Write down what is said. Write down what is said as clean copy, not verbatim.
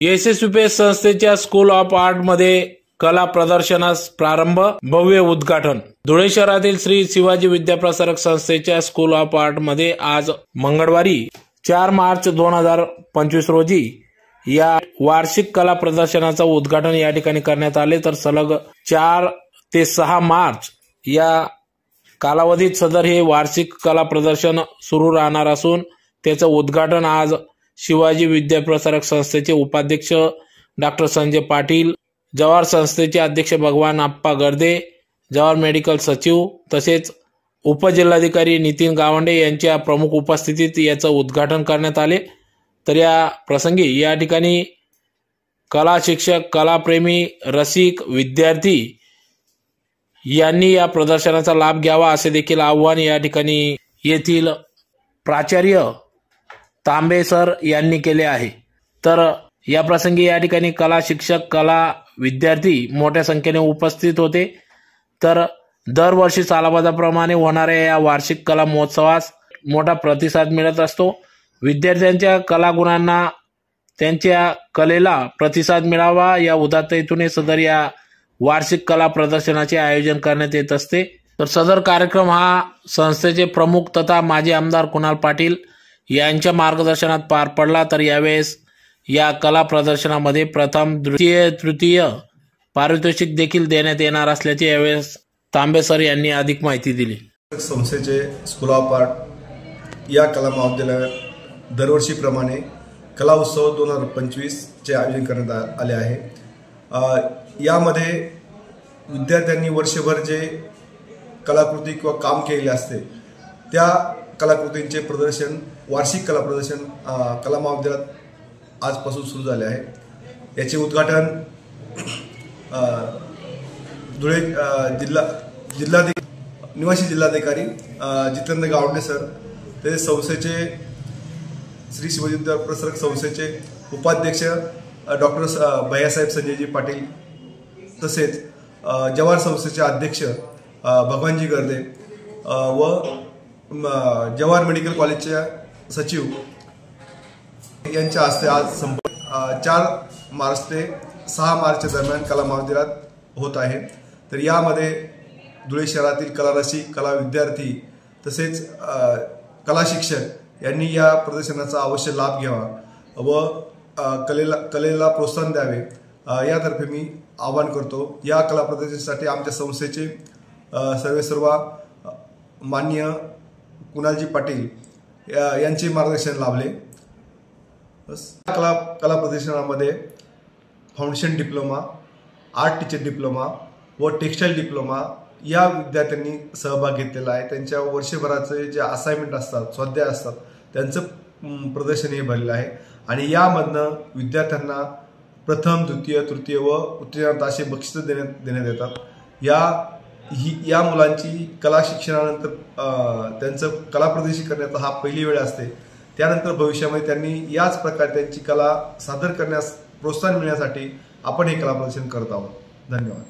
एसएसयूपीएस संस्थेच्या school of art मध्ये कला प्रदर्शनास प्रारंभ, भव्य उद्घाटन। धुळे शहरातील श्री शिवाजी विद्याप्रसारक संस्थेच्या स्कूल ऑफ आर्ट मध्ये आज मंगळवारी 4 मार्च 2025 रोजी या वार्षिक कला प्रदर्शनाचं उद्घाटन या ठिकाणी करण्यात आले। तर सलग 4 ते 6 मार्च या कालावधीत सदर हे वार्षिक कला प्रदर्शन सुरू राहणार असून त्याचं उद्घाटन आज शिवाजी विद्याप्रसारक संस्थेचे उपाध्यक्ष डॉक्टर संजय पाटील, जवाहर संस्थेचे अध्यक्ष भगवान आप्पा गर्दे, जवाहर मेडिकल सचिव तसेच उपजिल्हाधिकारी नितीन गावंडे यांच्या प्रमुख उपस्थितीत याचं उद्घाटन करण्यात आले। तर या प्रसंगी या ठिकाणी कला शिक्षक, कलाप्रेमी, रसिक, विद्यार्थी यांनी या प्रदर्शनाचा लाभ घ्यावा असे देखील आवाहन या ठिकाणी येथील प्राचार्य तांबे सर यांनी केले आहे। तर या प्रसंगी या ठिकाणी कला शिक्षक, कला विद्यार्थी मोठ्या संख्येने उपस्थित होते। तर दरवर्षी सालाबादाप्रमाणे होणाऱ्या या वार्षिक कला महोत्सवास मोठा प्रतिसाद मिळत असतो। विद्यार्थ्यांच्या कलागुणांना, त्यांच्या कलेला प्रतिसाद मिळावा या उदात्ततेतून सदर या वार्षिक कला प्रदर्शनाचे आयोजन करण्यात येत असते। तर सदर कार्यक्रम हा संस्थेचे प्रमुख तथा माजी आमदार कुणाल पाटील यांच्या मार्गदर्शनात पार पडला। तर यावेळेस या कला प्रदर्शनामध्ये प्रथम, द्वितीय, तृतीय पारितोषिक देखील देण्यात येणार असल्याचे यावेळेस तांबे सर यांनी अधिक माहिती दिली। संस्थेचे स्कूल ऑफ आर्ट या कला महाविद्यालयात दरवर्षीप्रमाणे कला उत्सव 2025 चे आयोजन करण्यात आले आहे। यामध्ये विद्यार्थ्यांनी वर्षभर जे कलाकृती किंवा काम केलेले असते त्या कलाकृतींचे प्रदर्शन, वार्षिक कला प्रदर्शन कला महाविद्यालयात आजपासून सुरू झाले आहे। याचे उद्घाटन धुळे निवासी जिल्हाधिकारी जितेंद्र गावंडे सर, ते संस्थेचे श्री शिवाजी विद्याप्रसारक संस्थेचे उपाध्यक्ष डॉक्टर भैयासाहेब संजयजी पाटील, तसेच जवाहर संस्थेचे अध्यक्ष भगवानजी गर्दे व जवाहर मेडिकल कॉलेजच्या सचिव यांच्या हस्ते आज 4 मार्च ते 6 मार्च दरम्यान कला महाविद्यालयात होत आहे। तर यामध्ये धुळे शहरातील कला रसिक, कला विद्यार्थी तसेच कला शिक्षक यांनी या प्रदर्शनाचा अवश्य लाभ घ्यावा व कलेला प्रोत्साहन द्यावे यातर्फे मी आवाहन करतो। या कला प्रदर्शनासाठी आमच्या संस्थेचे सर्व माननीय कुणालजी पाटील यांचे मार्गदर्शन लाभले। कला प्रदर्शनामध्ये foundation diploma, art teacher diploma व टेक्स्टाईल डिप्लोमा या विद्यार्थ्यांनी सहभाग घेतलेला आहे। त्यांच्या वर्षभराचे जे असाइनमेंट असतात, स्वाध्याय असतात, त्यांचं प्रदर्शन हे भरलेलं आहे आणि यामधनं विद्यार्थ्यांना प्रथम, द्वितीय, तृतीय व उत्तीर्णार्थ असे बक्षीस देण्यात येतात। या मुलांची कला शिक्षणानंतर त्यांचं कला प्रदर्शन करण्याचा हा पहिली वेळ असते। त्यानंतर भविष्यामध्ये त्यांनी याच प्रकारे त्यांची कला सादर करण्यास प्रोत्साहन मिळण्यासाठी आपण हे कला प्रदर्शन करत आहोत। धन्यवाद।